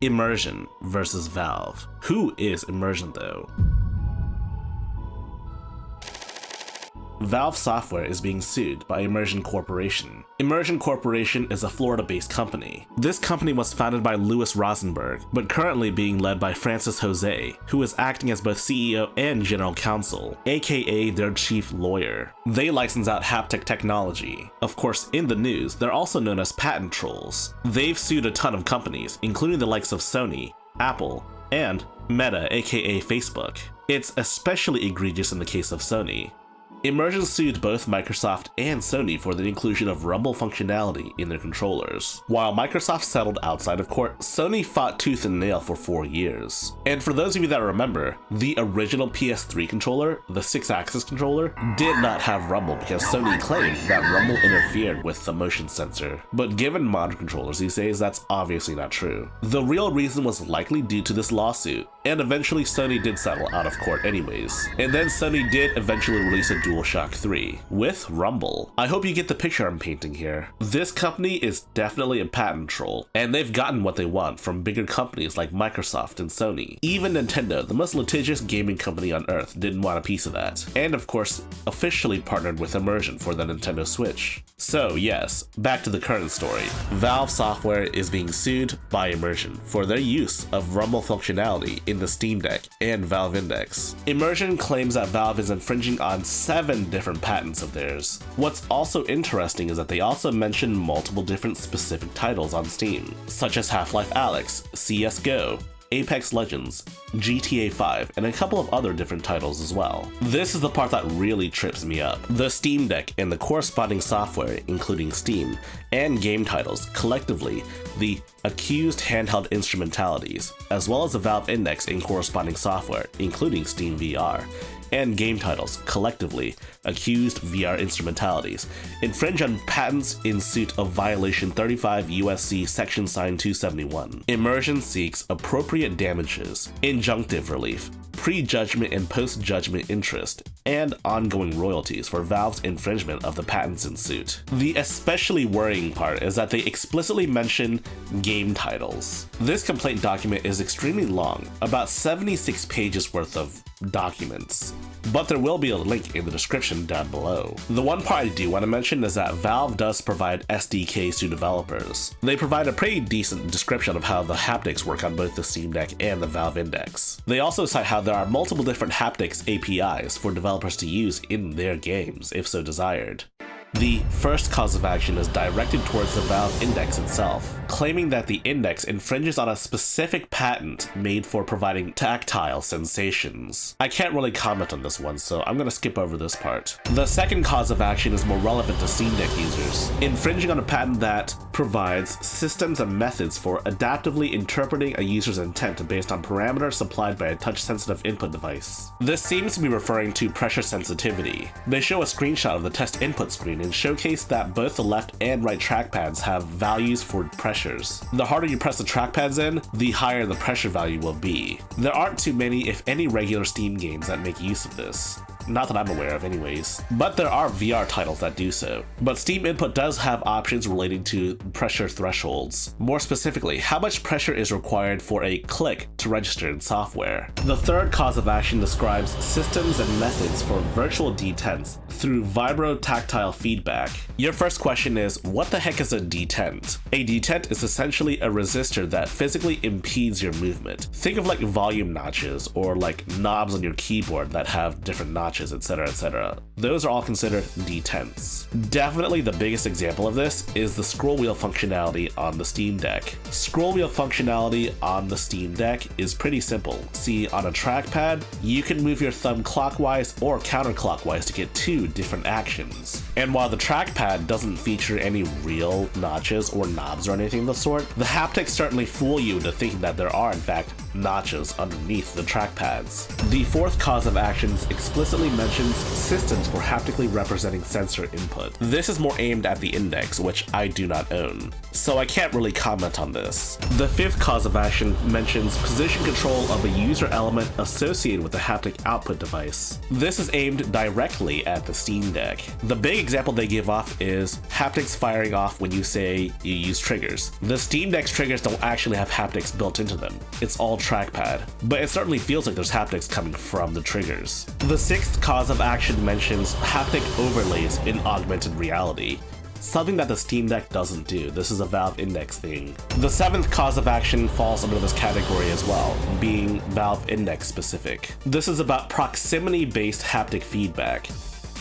Immersion versus Valve. Who is Immersion though? Valve Software is being sued by Immersion Corporation. Immersion Corporation is a Florida-based company. This company was founded by Louis Rosenberg, but currently being led by Francis Jose, who is acting as both CEO and General Counsel, aka their chief lawyer. They license out haptic technology. Of course, in the news, they're also known as patent trolls. They've sued a ton of companies, including the likes of Sony, Apple, and Meta, aka Facebook. It's especially egregious in the case of Sony. Immersion sued both Microsoft and Sony for the inclusion of rumble functionality in their controllers. While Microsoft settled outside of court, Sony fought tooth and nail for 4 years. And for those of you that remember, the original PS3 controller, the 6-axis controller, did not have rumble because Sony claimed that rumble interfered with the motion sensor. But given modern controllers these days, that's obviously not true. The real reason was likely due to this lawsuit, and eventually Sony did settle out of court anyways. And then Sony did eventually release a DualShock 3 with rumble. I hope you get the picture I'm painting here. This company is definitely a patent troll, and they've gotten what they want from bigger companies like Microsoft and Sony. Even Nintendo, the most litigious gaming company on earth, didn't want a piece of that. And of course, officially partnered with Immersion for the Nintendo Switch. So yes, back to the current story. Valve Software is being sued by Immersion for their use of rumble functionality in the Steam Deck and Valve Index. Immersion claims that Valve is infringing on 7 different patents of theirs. What's also interesting is that they also mention multiple different specific titles on Steam, such as Half-Life Alyx, CSGO, Apex Legends, GTA 5, and a couple of other different titles as well. This is the part that really trips me up. The Steam Deck and the corresponding software, including Steam, and game titles, collectively, the accused handheld instrumentalities, as well as the Valve Index and corresponding software, including Steam VR, and game titles, collectively, accused VR instrumentalities, infringe on patents in suit of violation 35 U.S.C. section sign 271. Immersion seeks appropriate damages, injunctive relief, pre-judgment and post-judgment interest, and ongoing royalties for Valve's infringement of the patents in suit. The especially worrying part is that they explicitly mention game titles. This complaint document is extremely long, about 76 pages worth of documents, but there will be a link in the description down below. The one part I do want to mention is that Valve does provide SDKs to developers. They provide a pretty decent description of how the haptics work on both the Steam Deck and the Valve Index. They also cite how there are multiple different haptics APIs for developers to use in their games, if so desired. The first cause of action is directed towards the Valve Index itself, claiming that the Index infringes on a specific patent made for providing tactile sensations. I can't really comment on this one, so I'm gonna skip over this part. The second cause of action is more relevant to Steam Deck users, infringing on a patent that provides systems and methods for adaptively interpreting a user's intent based on parameters supplied by a touch-sensitive input device. This seems to be referring to pressure sensitivity. They show a screenshot of the test input screen and showcase that both the left and right trackpads have values for pressures. The harder you press the trackpads in, the higher the pressure value will be. There aren't too many, if any, regular Steam games that make use of this. Not that I'm aware of anyways. But there are VR titles that do so. But Steam Input does have options relating to pressure thresholds. More specifically, how much pressure is required for a click to register in software. The third cause of action describes systems and methods for virtual detents through vibro-tactile feedback. Your first question is, what the heck is a detent? A detent is essentially a resistor that physically impedes your movement. Think of like volume notches or like knobs on your keyboard that have different notches, etc, etc. Those are all considered detents. Definitely the biggest example of this is the scroll wheel functionality on the Steam Deck. Scroll wheel functionality on the Steam Deck is pretty simple. See, on a trackpad, you can move your thumb clockwise or counterclockwise to get 2 different actions. And while the trackpad doesn't feature any real notches or knobs or anything of the sort, the haptics certainly fool you into thinking that there are in fact notches underneath the trackpads. The fourth cause of actions explicitly mentions systems for haptically representing sensor input. This is more aimed at the Index, which I do not own, so I can't really comment on this. The fifth cause of action mentions position control of a user element associated with the haptic output device. This is aimed directly at the Steam Deck. The big example they give off is haptics firing off when you say you use triggers. The Steam Deck's triggers don't actually have haptics built into them. It's all trackpad, but it certainly feels like there's haptics coming from the triggers. The sixth cause of action mentions haptic overlays in augmented reality. Something that the Steam Deck doesn't do. This is a Valve Index thing. The seventh cause of action falls under this category as well, being Valve Index specific. This is about proximity-based haptic feedback,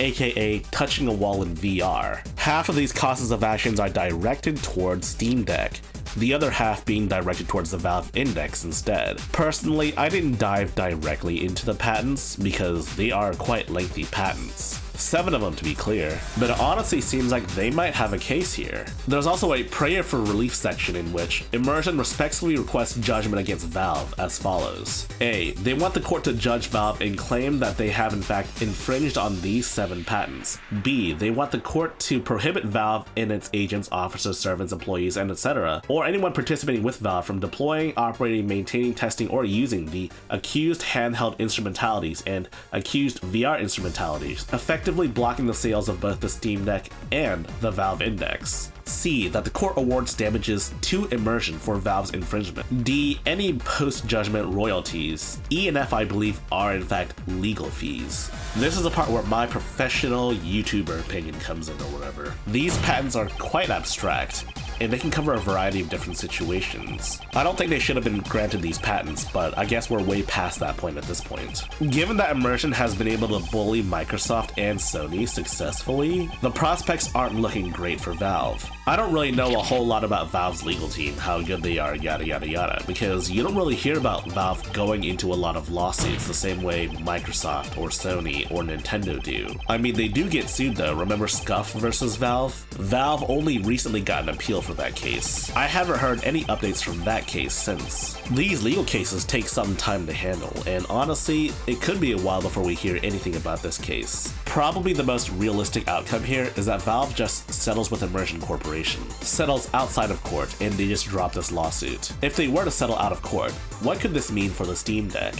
aka touching a wall in VR. Half of these causes of actions are directed towards Steam Deck, the other half being directed towards the Valve Index instead. Personally, I didn't dive directly into the patents because they are quite lengthy patents. 7 of them to be clear, but it honestly seems like they might have a case here. There's also a prayer for relief section in which Immersion respectfully requests judgment against Valve as follows. A. They want the court to judge Valve and claim that they have in fact infringed on these 7 patents. B. They want the court to prohibit Valve and its agents, officers, servants, employees, and etc., or anyone participating with Valve from deploying, operating, maintaining, testing, or using the accused handheld instrumentalities and accused VR instrumentalities, effectively blocking the sales of both the Steam Deck and the Valve Index. C. That the court awards damages to Immersion for Valve's infringement. D. Any post-judgment royalties. E and F, I believe, are in fact legal fees. This is the part where my professional YouTuber opinion comes in or whatever. These patents are quite abstract, and they can cover a variety of different situations. I don't think they should have been granted these patents, but I guess we're way past that point at this point. Given that Immersion has been able to bully Microsoft and Sony successfully, the prospects aren't looking great for Valve. I don't really know a whole lot about Valve's legal team, how good they are, yada yada yada, because you don't really hear about Valve going into a lot of lawsuits the same way Microsoft or Sony or Nintendo do. I mean, they do get sued though. Remember Scuff versus Valve? Valve only recently got an appeal for that case. I haven't heard any updates from that case since. These legal cases take some time to handle, and honestly, it could be a while before we hear anything about this case. Probably the most realistic outcome here is that Valve just settles with Immersion Corporation, settles outside of court, and they just drop this lawsuit. If they were to settle out of court, what could this mean for the Steam Deck?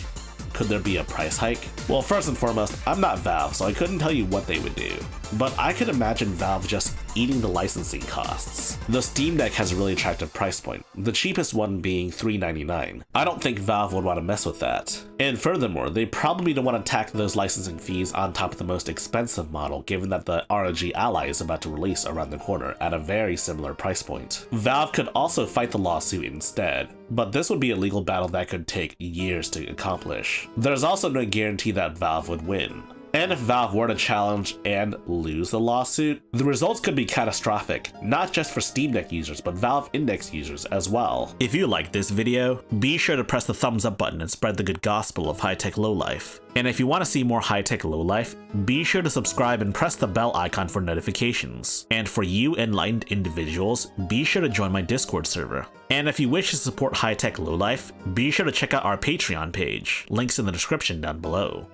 Could there be a price hike? Well, first and foremost, I'm not Valve, so I couldn't tell you what they would do. But I could imagine Valve just eating the licensing costs. The Steam Deck has a really attractive price point, the cheapest one being $399. I don't think Valve would want to mess with that. And furthermore, they probably don't want to tack those licensing fees on top of the most expensive model, given that the ROG Ally is about to release around the corner at a very similar price point. Valve could also fight the lawsuit instead, but this would be a legal battle that could take years to accomplish. There's also no guarantee that Valve would win. And if Valve were to challenge and lose the lawsuit, the results could be catastrophic, not just for Steam Deck users, but Valve Index users as well. If you liked this video, be sure to press the thumbs up button and spread the good gospel of high-tech lowlife. And if you want to see more high-tech lowlife, be sure to subscribe and press the bell icon for notifications. And for you enlightened individuals, be sure to join my Discord server. And if you wish to support high-tech lowlife, be sure to check out our Patreon page, links in the description down below.